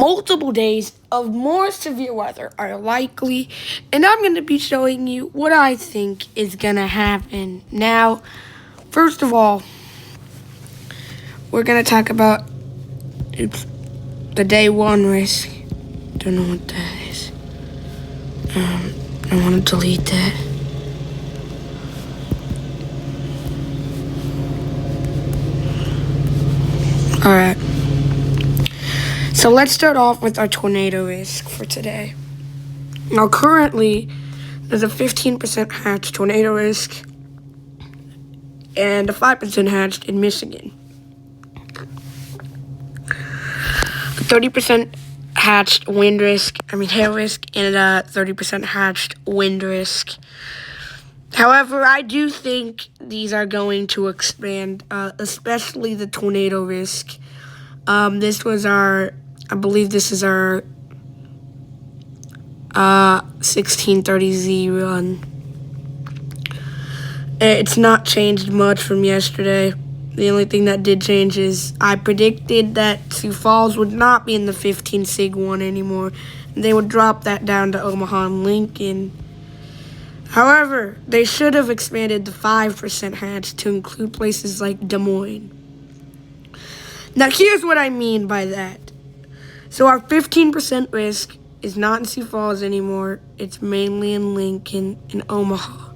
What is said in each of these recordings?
multiple days of more severe weather are likely, and I'm going to be showing you what I think is going to happen. Now, first of all, we're going to talk about the day one risk. Don't know what that is. I want to delete that. Alright. So let's start off with our tornado risk for today. Now currently, there's a 15% hatched tornado risk and a 5% hatched in Michigan. A 30% hatched hail risk, and a 30% hatched wind risk. However, I do think these are going to expand, especially the tornado risk. I believe this is our 1630Z run. It's not changed much from yesterday. The only thing that did change is I predicted that Sioux Falls would not be in the 15 Sig 1 anymore. They would drop that down to Omaha and Lincoln. However, they should have expanded the 5% hatch to include places like Des Moines. Now, here's what I mean by that. So our 15% risk is not in Sioux Falls anymore. It's mainly in Lincoln and Omaha.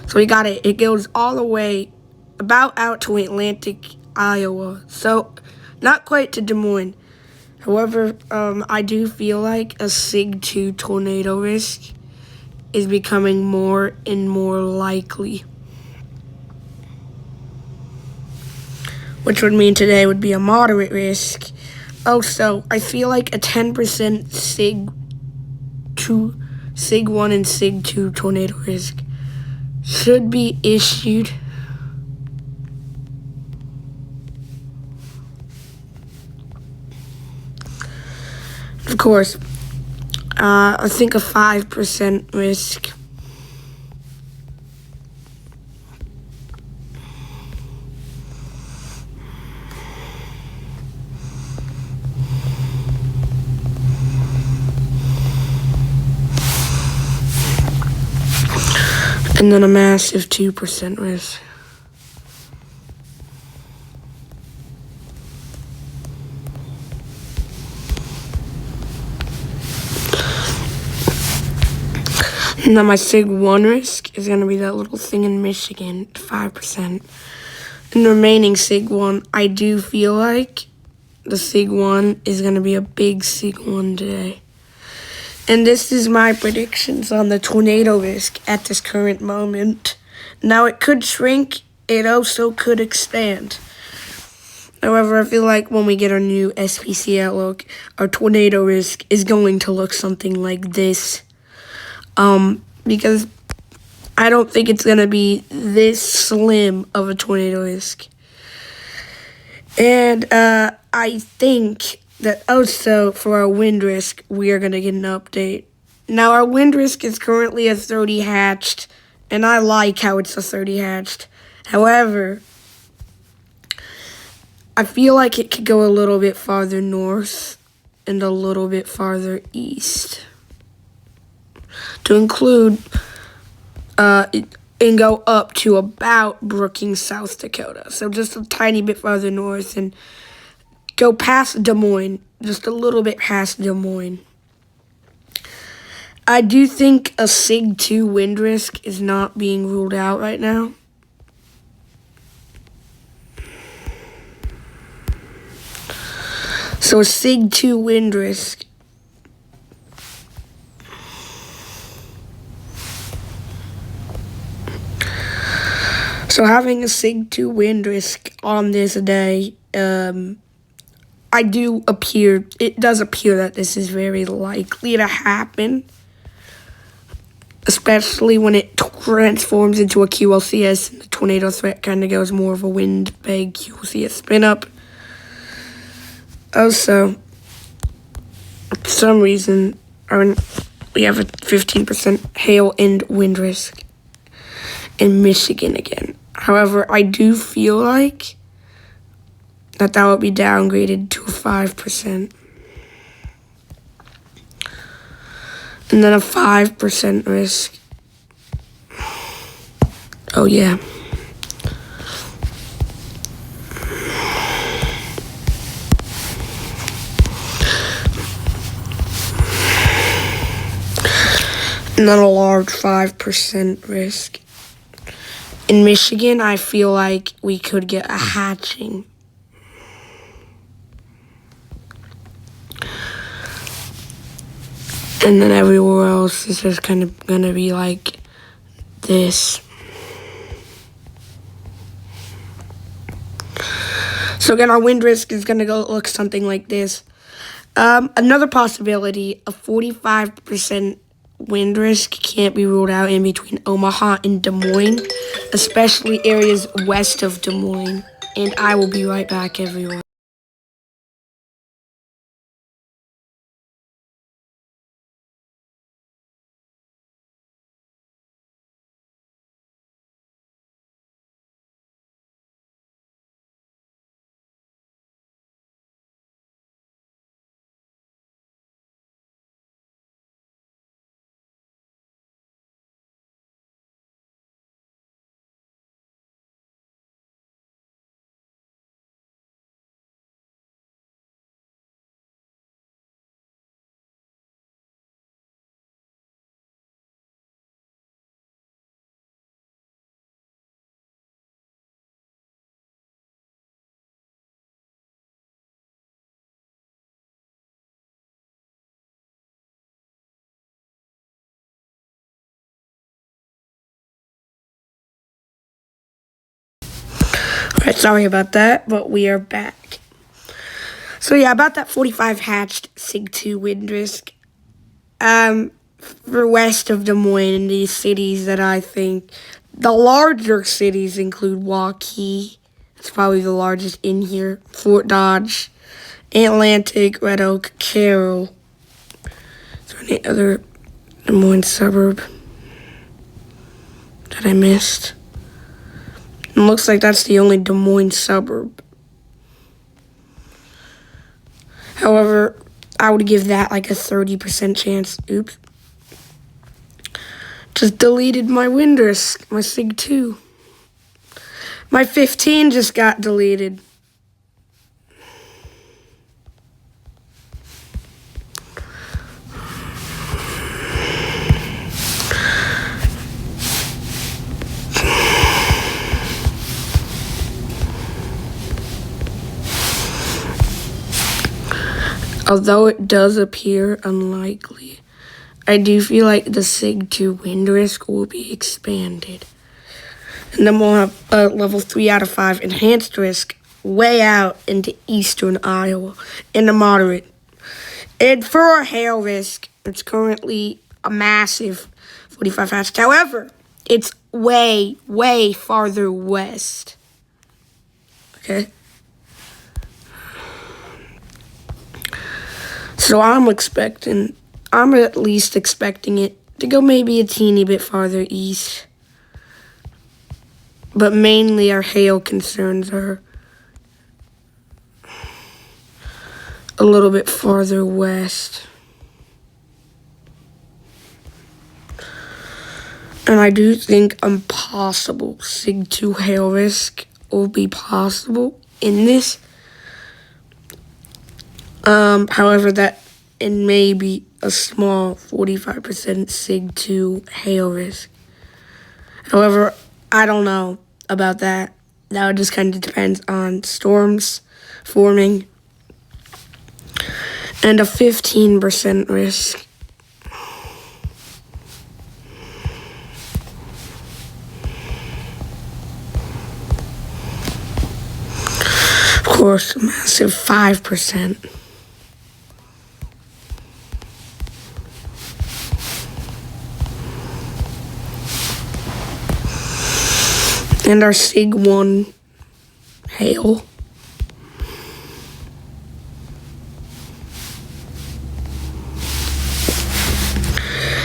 So we got it. It goes all the way about out to Atlantic, Iowa. So not quite to Des Moines. However, I do feel like a Sig 2 tornado risk is becoming more and more likely. Which would mean today would be a moderate risk. Also, I feel like a 10% Sig 1 and Sig 2 tornado risk should be issued. Of course, I think a 5% risk. And then a massive 2% risk. And then my Sig 1 risk is going to be that little thing in Michigan, 5%. And the remaining Sig 1, I do feel like the Sig 1 is going to be a big Sig 1 today. And this is my predictions on the tornado risk at this current moment. Now, it could shrink. It also could expand. However, I feel like when we get our new SPC outlook, our tornado risk is going to look something like this. Because I don't think it's going to be this slim of a tornado risk. And I think that also for our wind risk, we are going to get an update. Now, our wind risk is currently a 30 hatched, and I like how it's a 30 hatched. However, I feel like it could go a little bit farther north and a little bit farther east to include and go up to about Brookings, South Dakota. So just a tiny bit farther north and go past Des Moines, just a little bit past Des Moines. I do think a Sig 2 wind risk is not being ruled out right now. So a Sig 2 wind risk . So having a Sig 2 wind risk on this day, it does appear that this is very likely to happen, especially when it transforms into a QLCS and the tornado threat kind of goes more of a wind bag QLCS spin up. Also, for some reason, we have a 15% hail and wind risk in Michigan again. However, I do feel like that would be downgraded to a 5%. And then a 5% risk. Oh, yeah. And then a large 5% risk. In Michigan, I feel like we could get a hatching. And then everywhere else is just kind of going to be like this. So again, our wind risk is going to go look something like this. Another possibility, a 45% wind risk can't be ruled out in between Omaha and Des Moines, especially areas west of Des Moines. And I will be right back, everyone. Alright, sorry about that, but we are back. So yeah, about that 45 hatched SIG-2 wind risk. For west of Des Moines in these cities that I think, the larger cities include Waukee. It's probably the largest in here. Fort Dodge, Atlantic, Red Oak, Carroll. Is there any other Des Moines suburb that I missed? It looks like that's the only Des Moines suburb. However, I would give that like a 30% chance. Oops. Just deleted my wind risk, my SIG-2. My 15 just got deleted. Although it does appear unlikely, I do feel like the SIG-2 wind risk will be expanded. And then we'll have a level 3 out of 5 enhanced risk way out into eastern Iowa in a moderate. And for our hail risk, it's currently a massive 45 hatched. However, it's way, way farther west. Okay? So I'm at least expecting it to go maybe a teeny bit farther east. But mainly our hail concerns are a little bit farther west. And I do think a possible SIG-2 hail risk will be possible in this. However, that it may be a small 45% SIG-2 hail risk. However, I don't know about that. That just kind of depends on storms forming. And a 15% risk. Of course, a massive 5%. And our SIG-1 hail.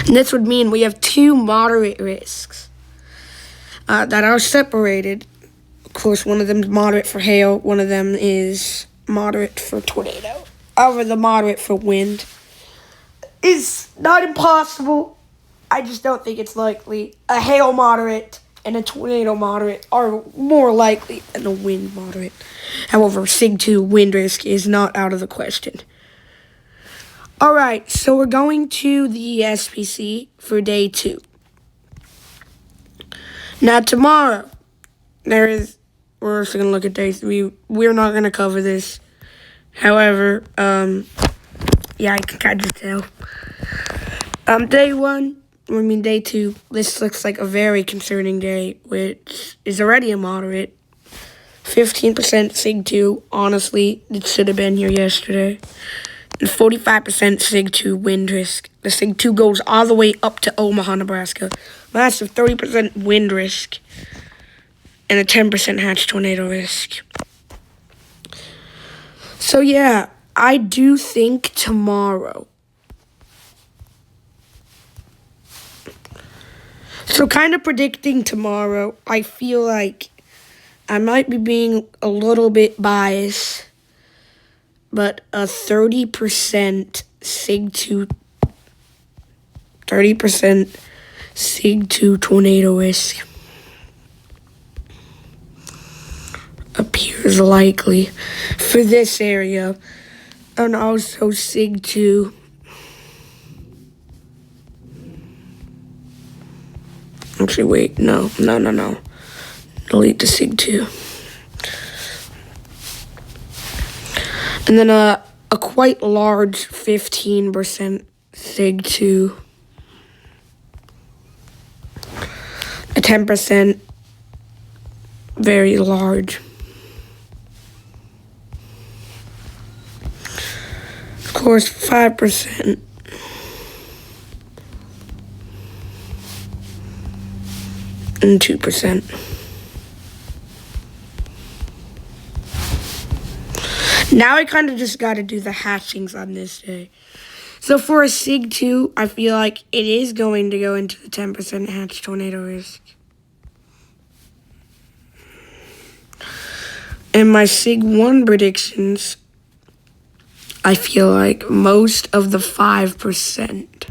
And this would mean we have two moderate risks that are separated. Of course, one of them is moderate for hail. One of them is moderate for tornado. However, the moderate for wind is not impossible. I just don't think it's likely. A hail moderate and a tornado moderate are more likely than a wind moderate. However, Sig 2 wind risk is not out of the question. Alright, so we're going to the SPC for day 2. Now tomorrow, we're also going to look at day 3. We're not going to cover this. However, yeah, I can kind of tell. Day 2, this looks like a very concerning day, which is already a moderate. 15% Sig 2, honestly, it should have been here yesterday. And 45% Sig 2 wind risk. The Sig 2 goes all the way up to Omaha, Nebraska. Massive 30% wind risk. And a 10% hatch tornado risk. So yeah, I do think tomorrow. So kind of predicting tomorrow, I feel like I might be being a little bit biased, but a 30% Sig 2, 30% Sig 2 tornado risk appears likely for this area, and also Sig 2. Actually, wait, no. Delete the Sig 2. And then a quite large 15% Sig 2. A 10% very large. Of course, 5%. And 2%. Now I kind of just got to do the hatchings on this day. So for a Sig 2, I feel like it is going to go into the 10% hatch tornado risk. And my Sig 1 predictions, I feel like most of the 5%.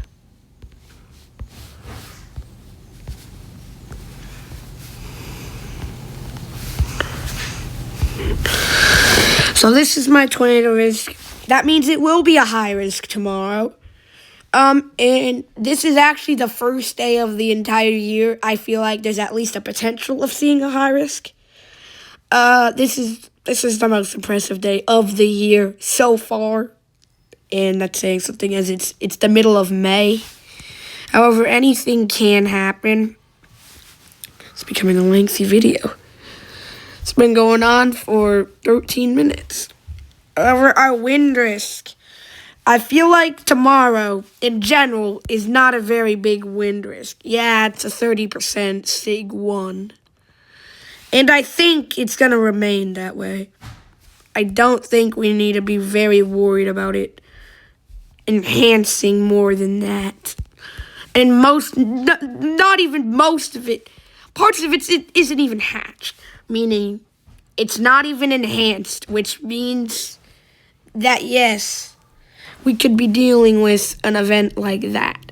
So this is my tornado risk. That means it will be a high risk tomorrow. And this is actually the first day of the entire year. I feel like there's at least a potential of seeing a high risk. This is the most impressive day of the year so far. And that's saying something, as it's the middle of May. However, anything can happen. It's becoming a lengthy video. It's been going on for 13 minutes. However, our wind risk, I feel like tomorrow, in general, is not a very big wind risk. Yeah, it's a 30% Sig 1. And I think it's going to remain that way. I don't think we need to be very worried about it enhancing more than that. And not even most of it, parts of it isn't even hatched. Meaning, it's not even enhanced, which means that, yes, we could be dealing with an event like that.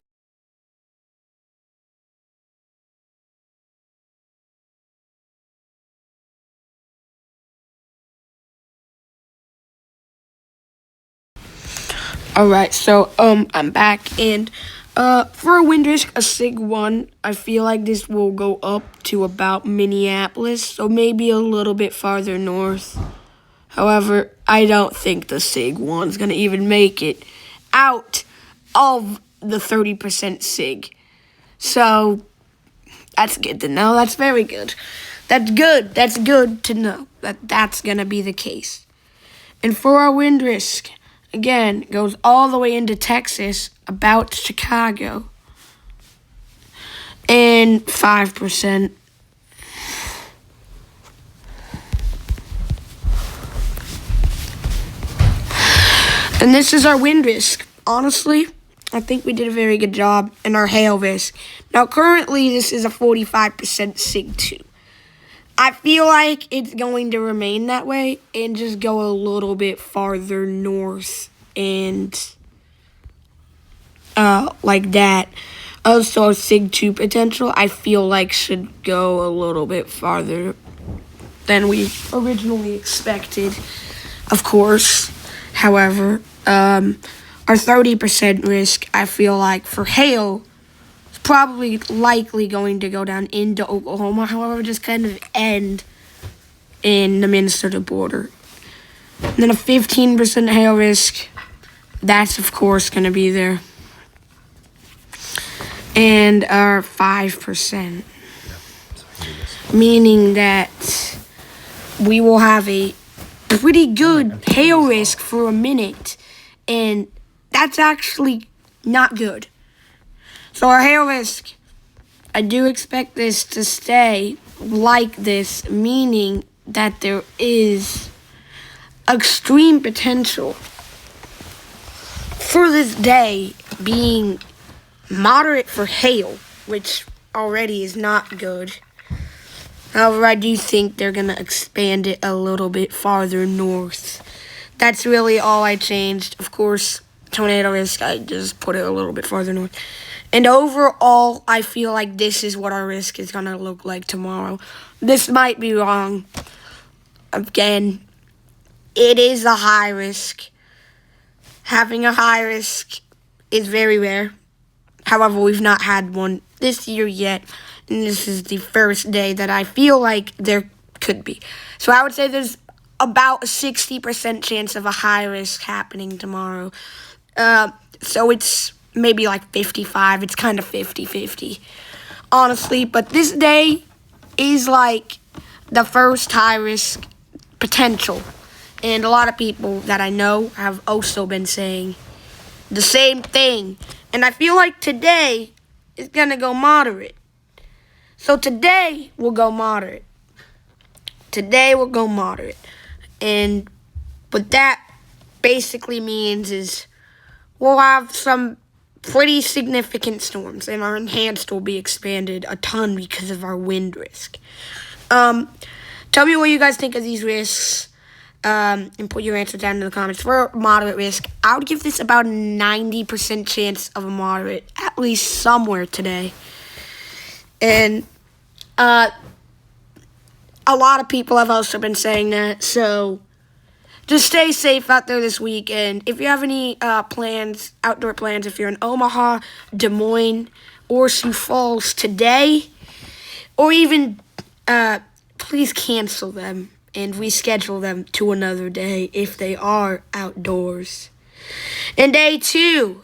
Alright, so, I'm back, and, for a wind risk, a Sig 1, I feel like this will go up to about Minneapolis, so maybe a little bit farther north. However, I don't think the Sig 1's going to even make it out of the 30% Sig. So, that's good to know. That's very good. That's good. That's good to know that that's going to be the case. And for our wind risk, again, goes all the way into Texas, about Chicago, and 5%. And this is our wind risk. Honestly, I think we did a very good job in our hail risk. Now, currently, this is a 45% Sig 2. I feel like it's going to remain that way and just go a little bit farther north and like that. Also, Sig 2 potential, I feel like should go a little bit farther than we originally expected, of course. However, our 30% risk, I feel like, for hail is probably likely going to go down into Oklahoma. However, just kind of end in the Minnesota border. And then a 15% hail risk, that's, of course, going to be there. And our 5%, meaning that we will have a pretty good hail risk for a minute, and that's actually not good. So our hail risk, I do expect this to stay like this, meaning that there is extreme potential for this day being moderate for hail, which already is not good. However, I do think they're going to expand it a little bit farther north. That's really all I changed. Of course, tornado risk, I just put it a little bit farther north. And overall, I feel like this is what our risk is going to look like tomorrow. This might be wrong. Again, it is a high risk. Having a high risk is very rare. However, we've not had one this year yet, and this is the first day that I feel like there could be. So I would say there's about a 60% chance of a high risk happening tomorrow. So it's maybe like 55. It's kind of 50-50, honestly. But this day is like the first high risk potential. And a lot of people that I know have also been saying the same thing. And I feel like today is going to go moderate. So today will go moderate. Today will go moderate. And what that basically means is we'll have some pretty significant storms. And our enhanced will be expanded a ton because of our wind risk. Tell me what you guys think of these risks. And put your answer down in the comments. For moderate risk, I would give this about a 90% chance of a moderate, at least somewhere today. And a lot of people have also been saying that, so just stay safe out there this weekend. If you have any plans, outdoor plans, if you're in Omaha, Des Moines, or Sioux Falls today, or even please cancel them and reschedule them to another day if they are outdoors. And day 2,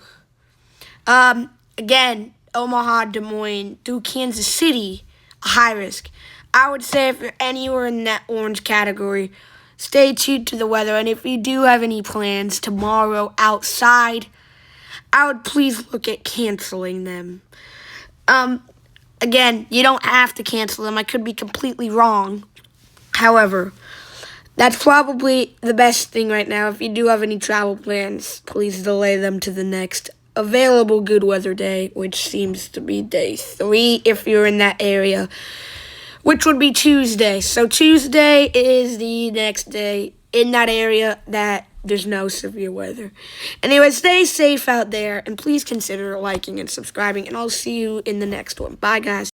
again, Omaha, Des Moines, through Kansas City, a high risk. I would say if you're anywhere in that orange category, stay tuned to the weather. And if you do have any plans tomorrow outside, I would please look at canceling them. Again, you don't have to cancel them. I could be completely wrong. However, that's probably the best thing right now. If you do have any travel plans, please delay them to the next available good weather day, which seems to be day 3 if you're in that area, which would be Tuesday. So Tuesday is the next day in that area that there's no severe weather. Anyway, stay safe out there, and please consider liking and subscribing, and I'll see you in the next one. Bye, guys.